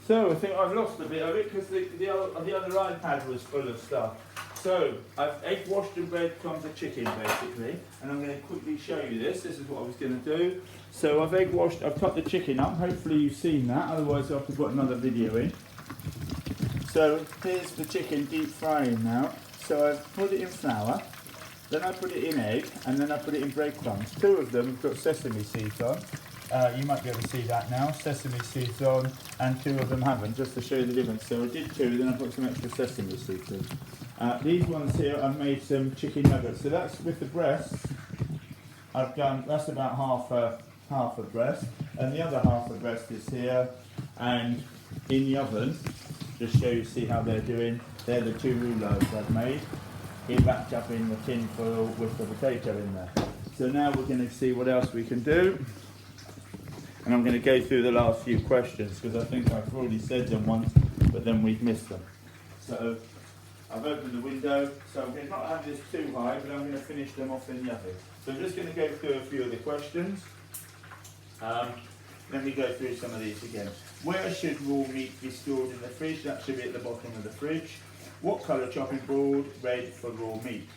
So I think I've lost a bit of it because the other iPad was full of stuff. So I've egg washed and breadcrumbs of chicken basically, and I'm going to quickly show you this. This is what I was going to do. So I've egg washed, I've cut the chicken up. Hopefully you've seen that, otherwise I'll have to put another video in. So here's the chicken deep frying now. So I've put it in flour, then I put it in egg, and then I put it in breadcrumbs. Two of them have got sesame seeds on. You might be able to see that now, sesame seeds on, and two of them haven't, just to show you the difference. So I did two, then I put some extra sesame seeds in. These ones here, I've made some chicken nuggets. So that's with the breasts. I've done, that's about half a breast, and the other half of breast is here, and in the oven, just show you, see how they're doing. They're the two rouleaux I've made. It wrapped up in the tin foil with the potato in there. So now we're going to see what else we can do. And I'm going to go through the last few questions because I think I've already said them once, but then we've missed them. So I've opened the window, so I'm going to not have this too high, but I'm going to finish them off in the oven. So I'm just going to go through a few of the questions. Let me go through some of these again. Where should raw meat be stored in the fridge? That should be at the bottom of the fridge. What colour chopping board? Red for raw meat.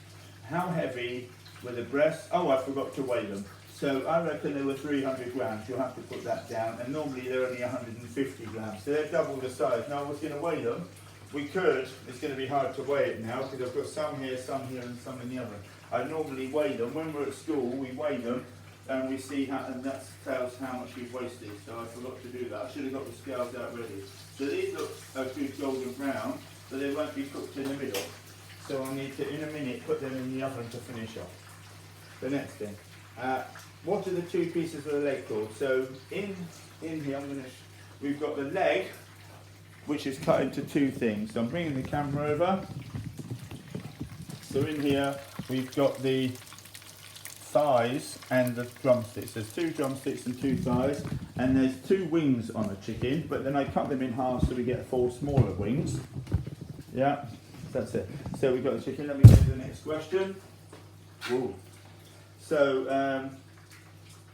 How heavy were the breasts? Oh, I forgot to weigh them. So I reckon they were 300 grams. You'll have to put that down. And normally they're only 150 grams. So they're double the size. Now I was going to weigh them. We could. It's going to be hard to weigh it now because I've got some here, and some in the oven. I normally weigh them. When we're at school, we weigh them. And we see how, and that tells how much we've wasted. So I forgot to do that. I should have got the scales out ready. So these look a good golden brown, but they won't be cooked in the middle. So I'll need to, in a minute, put them in the oven to finish off. The next thing, what are the two pieces of the leg called? So in here, we've got the leg, which is cut into two things. So I'm bringing the camera over. So in here, we've got the thighs and the drumsticks. There's two drumsticks and two thighs, and there's two wings on a chicken, but then I cut them in half so we get 4 smaller wings. Yeah, that's it. So we've got the chicken. Let me go to the next question. Ooh. So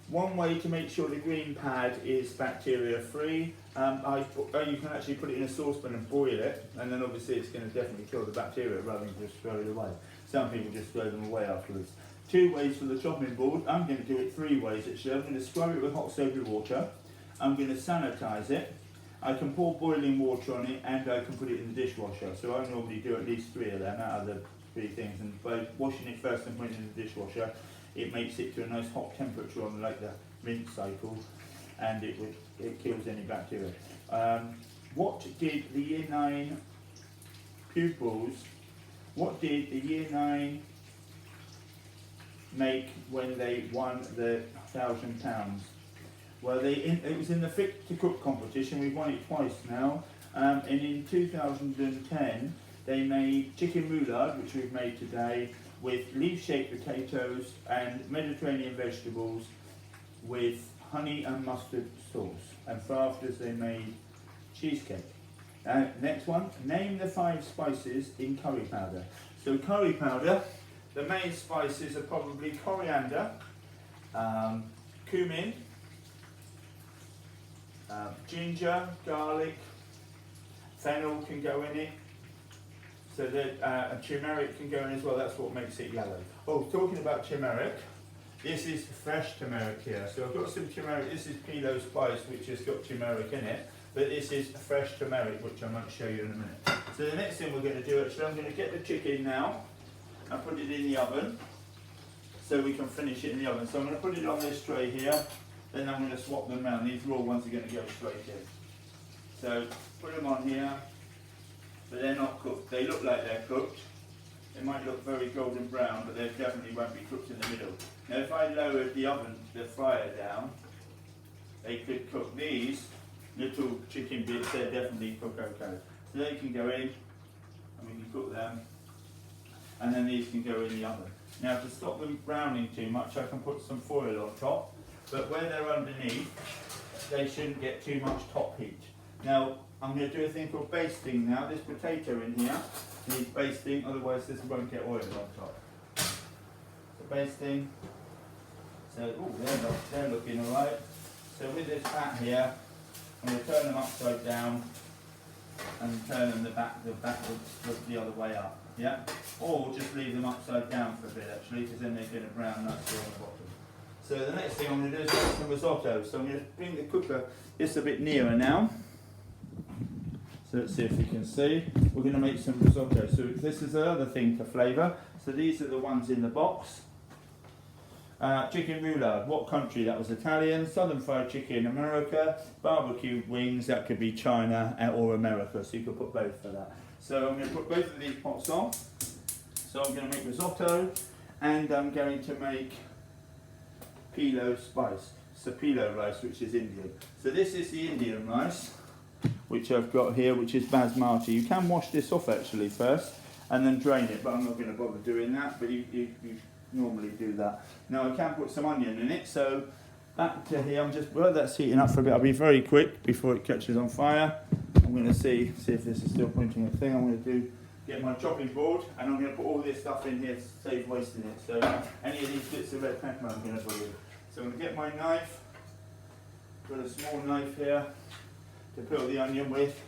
one way to make sure the green pad is bacteria free, you can actually put it in a saucepan and boil it, and then obviously it's going to definitely kill the bacteria rather than just throw it away. Some people just throw them away afterwards. 2 ways for the chopping board. I'm going to do it 3 ways actually. I'm going to scrub it with hot soapy water. I'm going to sanitize it. I can pour boiling water on it, and I can put it in the dishwasher. So I normally do at least 3 of them out of the 3 things. And by washing it first and putting it in the dishwasher, it makes it to a nice hot temperature on like the rinse cycle, and it kills any bacteria. What did the Year 9 pupils? What did the Year 9 make when they won the £1,000? Well, it was in the Fit to Cook competition. We've won it twice now. And in 2010, they made chicken roulade, which we've made today, with leaf-shaped potatoes and Mediterranean vegetables with honey and mustard sauce. And for afters, they made cheesecake. Next one, name the 5 spices in curry powder. So curry powder, the main spices are probably coriander, cumin, ginger, garlic, fennel can go in it, so that turmeric can go in as well. That's what makes it yellow. Oh, talking about turmeric, this is fresh turmeric here. So I've got some turmeric. This is Pilo Spice, which has got turmeric in it, but this is fresh turmeric, which I might show you in a minute. So the next thing we're going to do, actually, I'm going to get the chicken now and put it in the oven so we can finish it in the oven. So I'm going to put it on this tray here, then I'm going to swap them around. These raw ones are going to go straight in. So put them on here, but they're not cooked. They look like they're cooked. They might look very golden brown, but they definitely won't be cooked in the middle. Now if I lowered the fryer down, they could cook these little chicken bits. They're definitely cook okay. So they can go in, and we can cook them, and then these can go in the oven. Now to stop them browning too much, I can put some foil on top, but where they're underneath, they shouldn't get too much top heat. Now I'm going to do a thing called basting now. This potato in here needs basting, otherwise this won't get oil on top. So basting. So they're looking alright. So with this pat here, I'm going to turn them upside down and turn them the other way up, yeah? Or just leave them upside down for a bit actually, because then they're going to brown nicely on the bottom. So the next thing I'm going to do is make some risotto. So I'm going to bring the cooker just a bit nearer now. So let's see if you can see. We're going to make some risotto. So this is the other thing to flavour. So these are the ones in the box. Chicken roulade, what country? That was Italian. Southern fried chicken, America. Barbecue wings, that could be China or America. So you could put both for that. So I'm going to put both of these pots on. So I'm going to make risotto, and I'm going to make pilo spice. Sapilo rice, which is Indian. So this is the Indian rice, which I've got here, which is basmati. You can wash this off actually first, and then drain it, but I'm not going to bother doing that, but you normally do that. Now I can put some onion in it, so back to here, well, that's heating up for a bit. I'll be very quick before it catches on fire. I'm going to see if this is still pointing a thing. I'm going to get my chopping board, and I'm going to put all this stuff in here to save wasting it. So any of these bits of red pepper I'm going to put in. So I'm going to get my knife, got a small knife here to peel the onion with.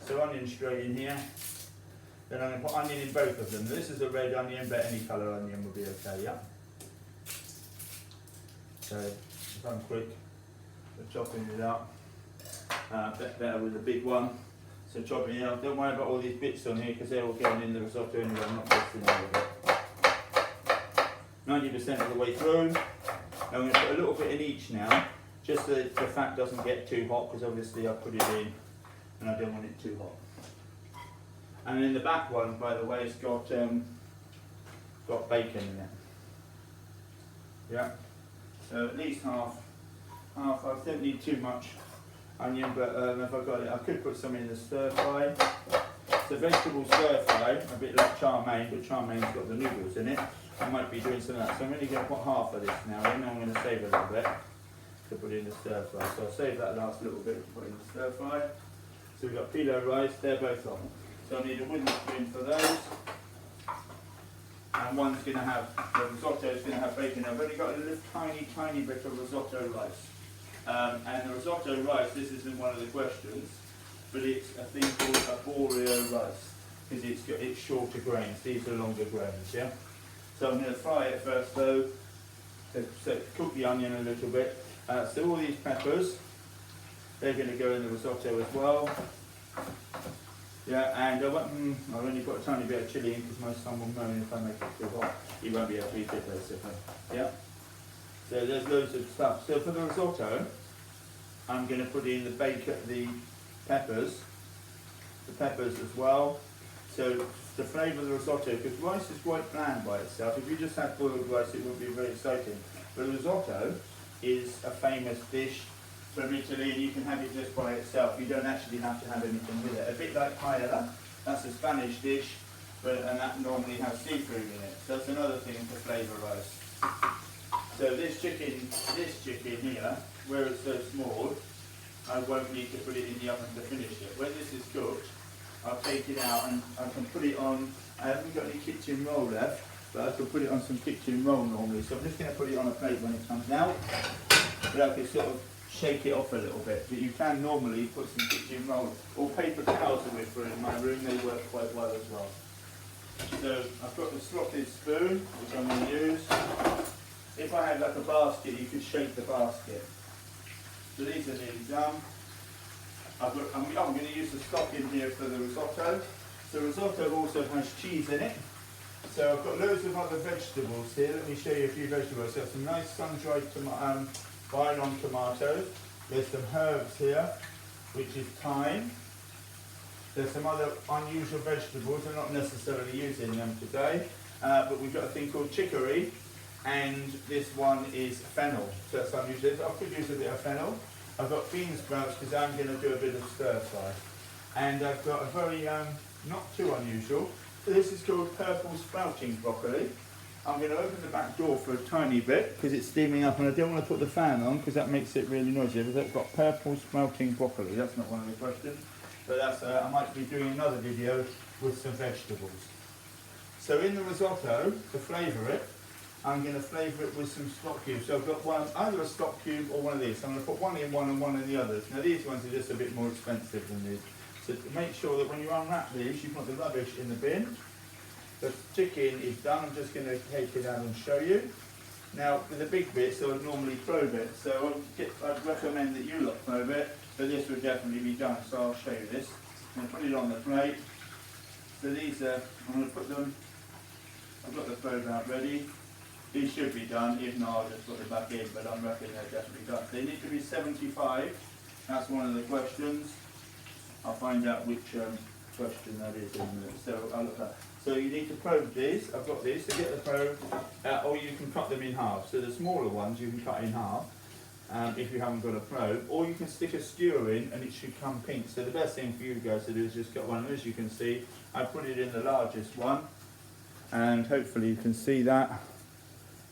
So onion straight in here. Then I'm going to put onion in both of them. This is a red onion, but any colour onion will be okay, yeah? So if I'm quick, we're chopping it up. Better with a big one. So chopping it up. Don't worry about all these bits on here because they're all going in the risotto anyway. I'm not messing with it. 90% of the way through. I'm going to put a little bit in each now, just so the fat doesn't get too hot, because obviously I put it in and I don't want it too hot. And then the back one, by the way, it's got bacon in it. Yeah. So at least half. I don't need too much onion, but if I got it, I could put some in the stir fry. It's a vegetable stir fry, a bit like chow mein, but chow mein's got the noodles in it. I might be doing some of that. So I'm only going to put half of this now, and then I'm going to save a little bit to put in the stir fry. So I'll save that last little bit to put in the stir fry. So we've got pilo rice, they're both on. So I need a wooden spoon for those. And one's going to have, the risotto is going to have bacon. I've only got a little tiny bit of risotto rice. And the risotto rice, this isn't one of the questions, but it's a thing called a Boreo rice, because it's shorter grains. These are longer grains, yeah? So I'm going to fry it first though, so cook the onion a little bit. So all these peppers, they're going to go in the risotto as well. Yeah, and I've only put a tiny bit of chilli in because my son will moan if I make it too hot. He won't be able to eat it basically. Yeah. So there's loads of stuff. So for the risotto, I'm going to put in the peppers as well. So to flavour the risotto, because rice is quite bland by itself. If you just had boiled rice, it wouldn't be very exciting. But risotto is a famous dish from Italy, and you can have it just by itself. You don't actually have to have anything with it. A bit like paella, that's a Spanish dish, and that normally has seafood in it. So that's another thing to flavour rice. So this chicken here, where it's so small, I won't need to put it in the oven to finish it. When this is cooked, I'll take it out and I can put it on. I haven't got any kitchen roll left, but I can put it on some kitchen roll normally. So I'm just going to put it on a plate when it comes out, but I can sort of shake it off a little bit. But you can normally put some kitchen roll or paper towels in in my room. They work quite well as well. So I've got the slotted spoon, which I'm going to use. If I had like a basket, you could shake the basket. So these are nearly done. I'm going to use the stock in here for the risotto. So risotto also has cheese in it. So I've got loads of other vegetables here. Let me show you a few vegetables. So some nice sun-dried vine-on tomatoes. There's some herbs here, which is thyme. There's some other unusual vegetables. I'm not necessarily using them today, but we've got a thing called chicory, and this one is fennel. So that's unusual. I could use a bit of fennel. I've got bean sprouts because I'm going to do a bit of stir fry. And I've got a very, not too unusual, so this is called purple sprouting broccoli. I'm going to open the back door for a tiny bit because it's steaming up and I don't want to put the fan on because that makes it really noisy. But I've got purple sprouting broccoli, that's not one of the questions. But that's, I might be doing another video with some vegetables. So in the risotto, to flavour it, I'm going to flavour it with some stock cubes. So I've got one, either a stock cube or one of these. So I'm going to put one in one and one in the others. Now these ones are just a bit more expensive than these. So make sure that when you unwrap these, you put the rubbish in the bin. The chicken is done. I'm just going to take it out and show you. Now, with the big bits, I would normally probe it. So I'd recommend that you lot probe it, but this would definitely be done. So I'll show you this. I'm going to put it on the plate. So these are, I'm going to put them, I've got the probe out ready. These should be done. If not, I'll just put them back in, but I'm reckoning they're definitely done. They need to be 75. That's one of the questions. I'll find out which question that is in a minute. So I'll look at. So you need to probe these. I've got these. So get the probe, or you can cut them in half. So the smaller ones you can cut in half if you haven't got a probe, or you can stick a skewer in and it should come pink. So the best thing for you guys to do is just get one. As you can see, I put it in the largest one, and hopefully you can see that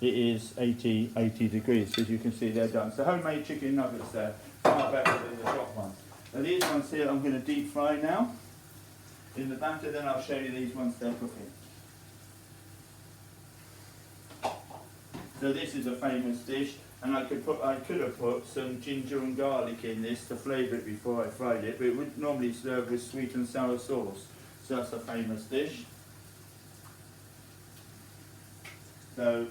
it is 80 degrees. As you can see, they're done. So homemade chicken nuggets there, far better than the shop ones. Now these ones here I'm going to deep fry now in the batter, then I'll show you these ones they're cooking. So this is a famous dish, and I could have put some ginger and garlic in this to flavour it before I fried it, but it would normally serve with sweet and sour sauce. So that's a famous dish. So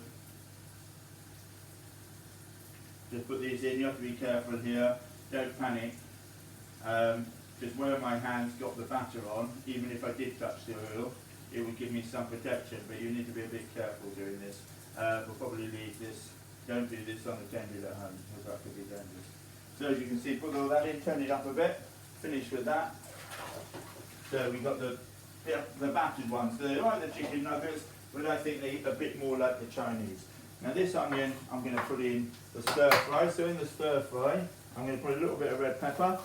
just put these in. You have to be careful here. Don't panic. Just where my hands got the batter on, even if I did touch the oil, it would give me some protection, but you need to be a bit careful doing this. We'll probably leave this, don't do this on the tender at home, because that could be dangerous. So as you can see, put all that in, turn it up a bit, finish with that. So we've got the battered ones. So they're like the chicken nuggets, but I think they're a bit more like the Chinese. Now this onion, I'm going to put in the stir fry. So in the stir fry, I'm going to put a little bit of red pepper.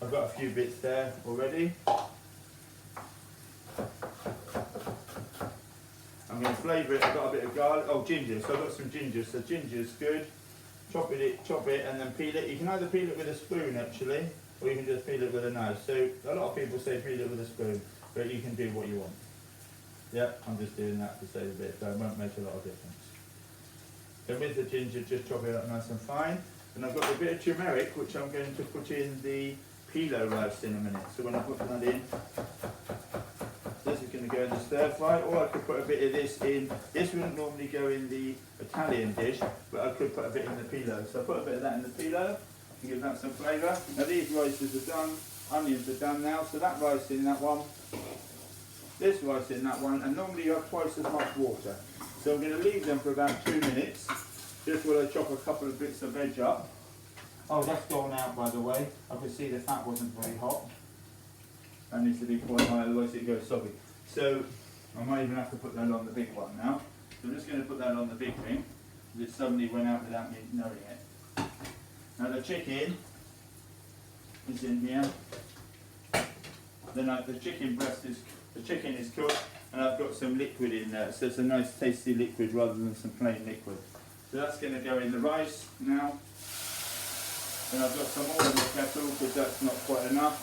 I've got a few bits there already. I'm going to flavour it. I've got a bit of garlic. Oh, ginger. So I've got some ginger. So ginger's good. Chop it, and then peel it. You can either peel it with a spoon actually, or you can just peel it with a knife. So a lot of people say peel it with a spoon, but you can do what you want. Yeah, I'm just doing that to save a bit, so it won't make a lot of difference. So with the ginger, just chop it up nice and fine. And I've got a bit of turmeric, which I'm going to put in the pilau rice in a minute. So when I put that in, this is going to go in the stir fry, or I could put a bit of this in. This wouldn't normally go in the Italian dish, but I could put a bit in the pilau. So I put a bit of that in the pilau to give that some flavour. Now these rices are done, onions are done now, so that rice in that one, this rice in that one, and normally you have twice as much water. So I'm going to leave them for about 2 minutes, just while I chop a couple of bits of veg up. Oh, that's gone out by the way. I could see the fat wasn't very hot. That needs to be quite high, otherwise it goes soggy. So I might even have to put that on the big one now. So I'm just going to put that on the big thing, because it suddenly went out without me knowing it. Now the chicken is in here. Then the chicken is cooked, and I've got some liquid in there. So it's a nice tasty liquid rather than some plain liquid. So that's going to go in the rice now. And I've got some more in the kettle because that's not quite enough.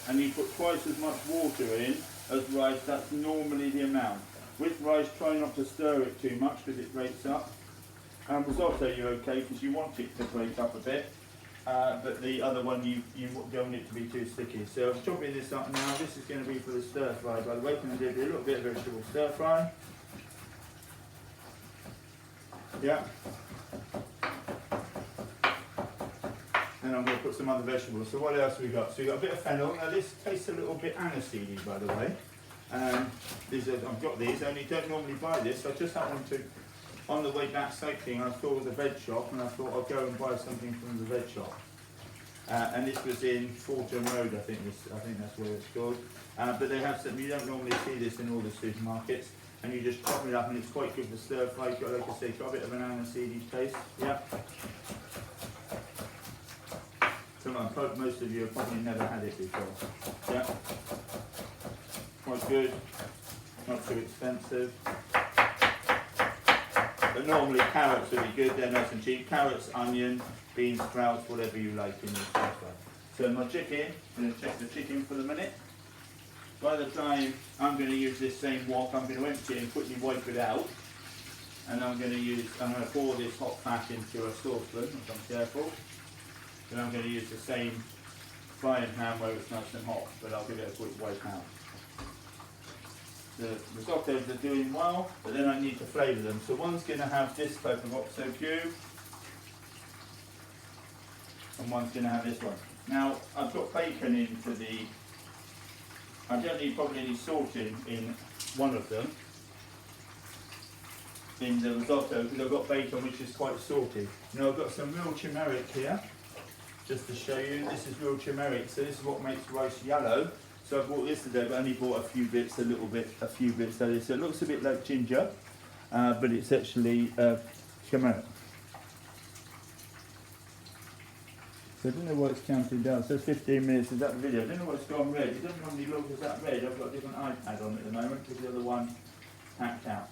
And you put twice as much water in as rice, that's normally the amount. With rice, try not to stir it too much because it breaks up. Risotto you're okay because you want it to break up a bit. But the other one you don't want it to be too sticky. So I'm chopping this up now. This is going to be for the stir fry. By the way, I'm going to do a little bit of vegetable stir fry. Yeah. And I'm going to put some other vegetables. So what else have we got? So we've got a bit of fennel. Now this tastes a little bit aniseedy, by the way. I've got these, only don't normally buy this. I just happened to, on the way back cycling, I saw the veg shop and I thought I'll go and buy something from the veg shop. And this was in Fulton Road, I think that's where it's called. But they have some, you don't normally see this in all the supermarkets. And you just chop it up and it's quite good for stir fry. You've got, like I say, got a bit of an aniseedy taste. Yeah. Most of you have probably never had it before. Yeah. Quite good. Not too expensive. But normally carrots would be good, they're nice and cheap. Carrots, onion, beans, sprouts, whatever you like in your stir fry. So my chicken, I'm going to check the chicken for the minute. By the time I'm going to use this same wok, I'm going to empty it and quickly wipe it out. And I'm going to pour this hot fat into a saucepan, if I'm careful. Then I'm going to use the same frying pan where it's nice and hot, but I'll give it a quick wipe out. The risottos are doing well, but then I need to flavour them. So one's going to have this type of oxo cube, and one's going to have this one. Now, I've got bacon into the... I don't need probably any salt in one of them, in the risotto, because I've got bacon which is quite salty. Now I've got some real turmeric here, just to show you. This is real turmeric, so this is what makes rice yellow. So I bought this today, but I only bought a few bits of this. So it looks a bit like ginger, but it's actually turmeric. So I don't know why it's counting down. So 15 minutes is that the video. I don't know why it's gone red. It doesn't normally look as that red. I've got a different iPad on at the moment because the other one hacked out.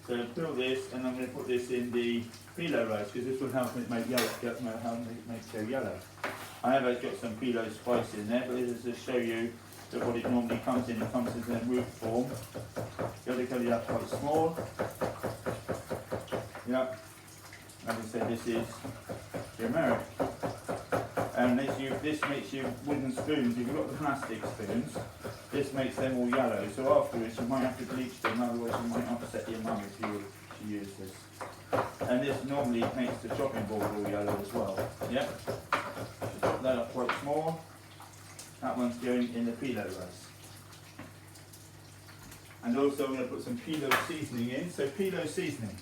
So fill this, and I'm going to put this in the phyllo rice because this will help it make yellow. Help it make so yellow. I have got some phyllo spice in there, but this is to show you that what it normally comes in. It comes in a root form. You have to cut it up quite small. Yeah. Like I said, this is turmeric. And this makes you wooden spoons. If you've got the plastic spoons, this makes them all yellow. So afterwards you might have to bleach them, otherwise you might upset your mum if you were to use this. And this normally makes the chopping board all yellow as well. Yeah? So chop that up quite small. That one's going in the phyllo rice. And also I'm going to put some phyllo seasoning in. So phyllo seasoning.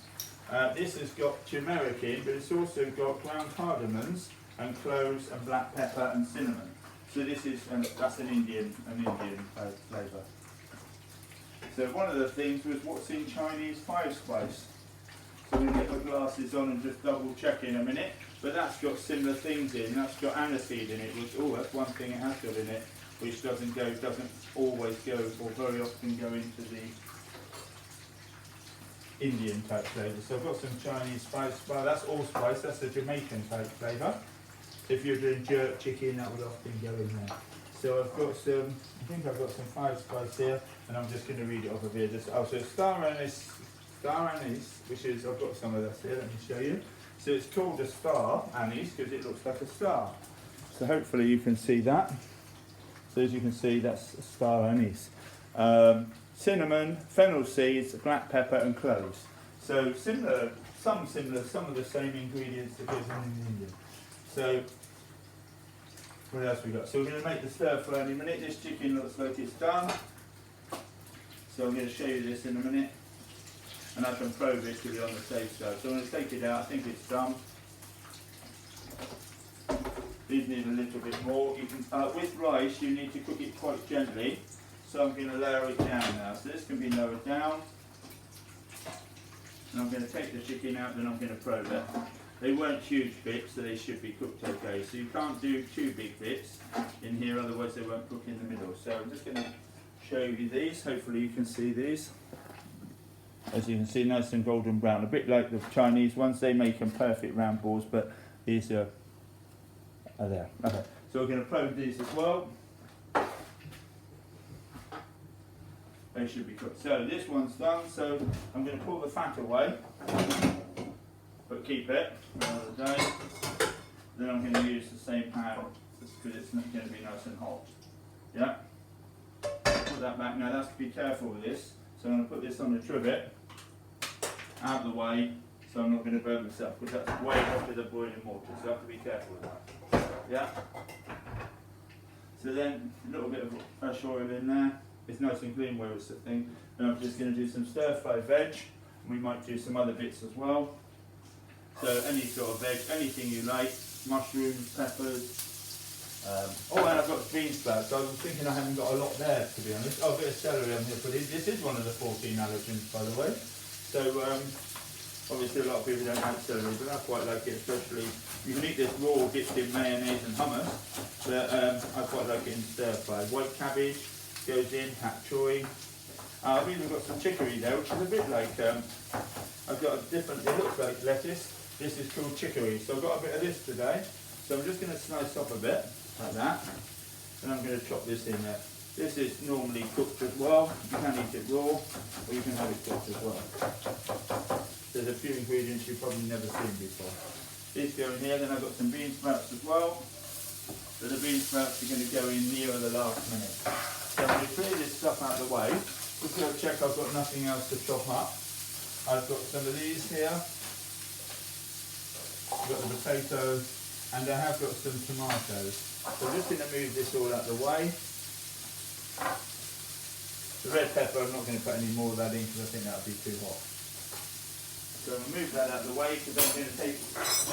This has got turmeric in, but it's also got ground cardamoms and cloves and black pepper and cinnamon. So this is, that's an Indian flavour. So one of the things was what's in Chinese 5 spice. So I'm going to get my glasses on and just double check in a minute. But that's got similar things in. That's got aniseed in it, which, that's one thing it has got in it, which doesn't always go, or very often go into the Indian type flavour. So I've got some Chinese spice, well that's allspice, that's the Jamaican type flavour. If you're doing jerk chicken, that would often go in there. So I've got some, I think I've got some 5 spice here, and I'm just going to read it off of here. So star anise, which is, I've got some of this here, let me show you. So it's called a star anise because it looks like a star. So hopefully you can see that. So as you can see, that's a star anise. Cinnamon, fennel seeds, black pepper and cloves. So some of the same ingredients that goes in India. So what else we got? So we're going to make the stir fry in a minute. This chicken looks like it's done. So I'm going to show you this in a minute. And I can probe it to be on the safe side. So I'm going to take it out, I think it's done. These need a little bit more. You can, with rice you need to cook it quite gently. So I'm going to lower it down now. So this can be lowered down. And I'm going to take the chicken out, then I'm going to probe it. They weren't huge bits, so they should be cooked okay. So you can't do 2 big bits in here, otherwise they won't cook in the middle. So I'm just going to show you these. Hopefully you can see these. As you can see, nice and golden brown. A bit like the Chinese ones. They make them perfect round balls, but these are there. Okay. So we're going to probe these as well. They should be cooked. So this one's done, so I'm going to pull the fat away, but keep it for another day. Then I'm going to use the same pan because it's not going to be nice and hot. Yeah? Put that back. Now that's to be careful with this. So I'm going to put this on the trivet, out of the way, so I'm not going to burn myself because that's way up to the boiling water, so I have to be careful with that. Yeah? So then a little bit of fresh oil in there. It's nice and clean where it's sitting. And I'm just going to do some stir-fry veg. We might do some other bits as well. So any sort of veg, anything you like. Mushrooms, peppers. And I've got bean sprouts. So I was thinking I haven't got a lot there, to be honest. Oh, a bit of celery on here. But this is one of the 14 allergens, by the way. So obviously a lot of people don't like celery, but I quite like it, especially you can eat this raw dipped in mayonnaise and hummus. But I quite like it in stir-fry. White cabbage goes in, pak choy. I've even got some chicory there, which is a bit like, I've got a different, it looks like lettuce. This is called chicory. So I've got a bit of this today. So I'm just going to slice off a bit, like that. And I'm going to chop this in there. This is normally cooked as well. You can eat it raw, or you can have it cooked as well. There's a few ingredients you've probably never seen before. These go in here, then I've got some bean sprouts as well. So the bean sprouts are going to go in near the last minute. So I'm going to clear this stuff out of the way. Just going to check I've got nothing else to chop up. I've got some of these here. I've got the potato, and I have got some tomatoes. So I'm just going to move this all out of the way. The red pepper, I'm not going to put any more of that in because I think that would be too hot. So I'm going to move that out of the way because I'm going to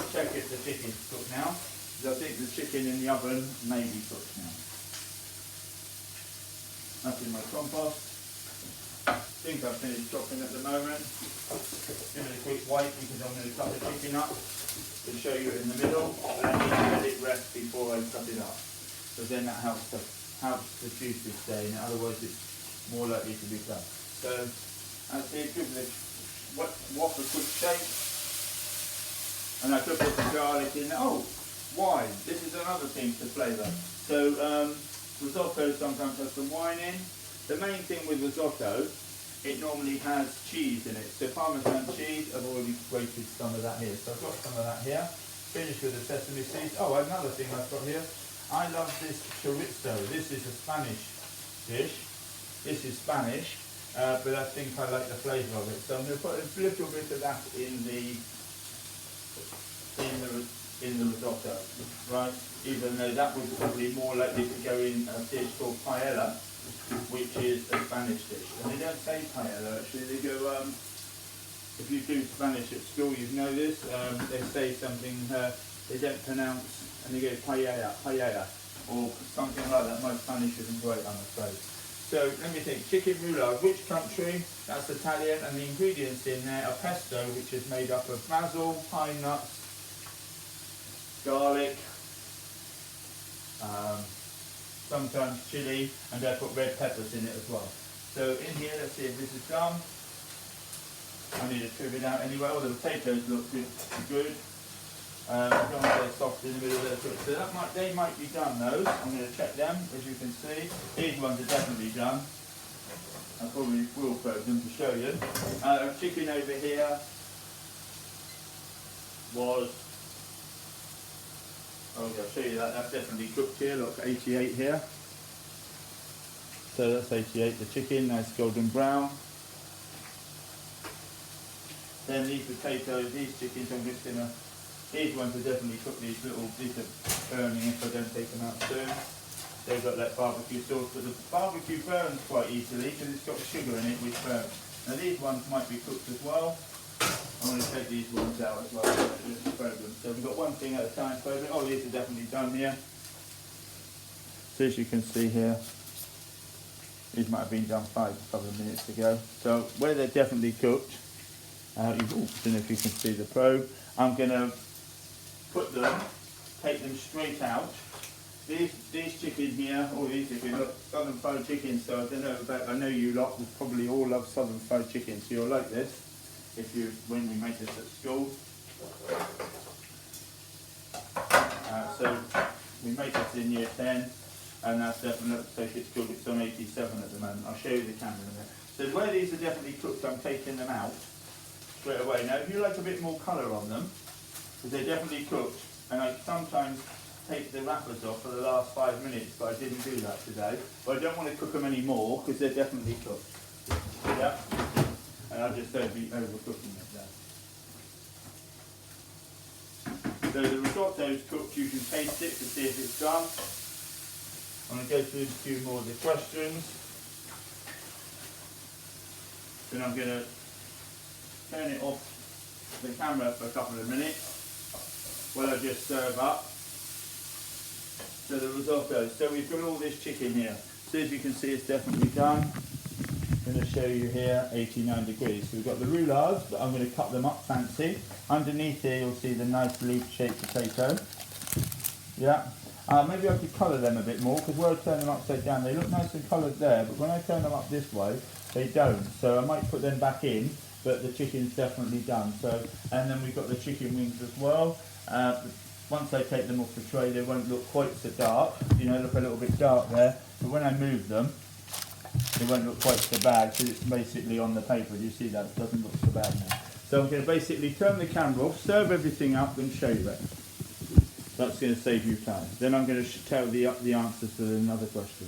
check if the chicken's cooked now. Because I think the chicken in the oven may be cooked now. That's in my compost. I think I've finished chopping at the moment. Give it a quick wipe because I'm going to cut the chicken up to show you it in the middle. But I need to let it rest before I cut it up. Because then that helps the juices stay in it, otherwise it's more likely to be cut. So as I give it a wash a quick shake, and I could put the garlic in. Oh, wine. This is another thing to flavour. So risotto sometimes has some wine in. The main thing with risotto, it normally has cheese in it. So Parmesan cheese, I've already grated some of that here. So I've got some of that here. Finished with the sesame seeds. Oh, another thing I've got here. I love this chorizo. This is a Spanish dish. This is Spanish, but I think I like the flavour of it. So I'm going to put a little bit of that in the risotto, right? Even though that would probably more likely to go in a dish called paella, which is a Spanish dish. And they don't say paella actually. They go, if you do Spanish at school, you know this. They say something they don't pronounce, and they go paella, or something like that. My Spanish isn't great, I'm afraid. So let me think, chicken roulade, which country? That's Italian, and the ingredients in there are pesto, which is made up of basil, pine nuts, garlic, sometimes chili, and I put red peppers in it as well. So in here, let's see if this is done. I need to trim it out anyway. All the potatoes look good. I don't want to get soft in the middle of their cook. So they might be done, those. I'm going to check them, as you can see. These ones are definitely done. I probably will probe them to show you. Chicken over here was, oh yeah, I'll show you that. That's definitely cooked here. Look, 88 here. So that's 88, the chicken, nice golden brown. Then these potatoes, these chickens, I'm just going to, these ones are definitely cooked, these are burning if I don't take them out soon. They've got that barbecue sauce, but the barbecue burns quite easily because it's got sugar in it which burns. Now these ones might be cooked as well. I'm going to take these ones out as well, just probe them. So we've got one thing at a time probing. Oh, these are definitely done here. So as you can see here, these might have been done a couple of minutes ago. So where they're definitely cooked, I don't know if you can see the probe, I'm going to put them, take them straight out. These chicken here, all these chicken, look, southern fried chicken, so I don't know about, I know you lot will probably all love southern fried chicken, so you'll like this when we make this at school. So we make this in year 10, and that's definitely, so it's good, it's on 87 at the moment. I'll show you the camera in a minute. So where these are definitely cooked, I'm taking them out straight away. Now if you like a bit more colour on them, because they're definitely cooked, and I sometimes take the wrappers off for the last 5 minutes, but I didn't do that today. But I don't want to cook them anymore because they're definitely cooked. Yeah? And I just don't be overcooking it there. So the risotto's cooked, you can taste it to see if it's done. I'm going to go through a few more of the questions. Then I'm going to turn it off the camera for a couple of minutes while I just serve up. So the risotto. So we've got all this chicken here. So as you can see, it's definitely done. I'm going to show you here 89 degrees. So we've got the roulades, but I'm going to cut them up fancy. Underneath here you'll see the nice leaf-shaped potato. Yeah. Maybe I could colour them a bit more, because where I turn them upside down they look nice and coloured there, but when I turn them up this way they don't. So I might put them back in, but the chicken's definitely done. So, and then we've got the chicken wings as well. Once I take them off the tray they won't look quite so dark. You know, look a little bit dark there, but when I move them they won't look quite so bad because it's basically on the paper. You see that? It doesn't look so bad now. So I'm going to basically turn the camera off, serve everything up and show you it. That's going to save you time. Then I'm going to tell the answers to another question.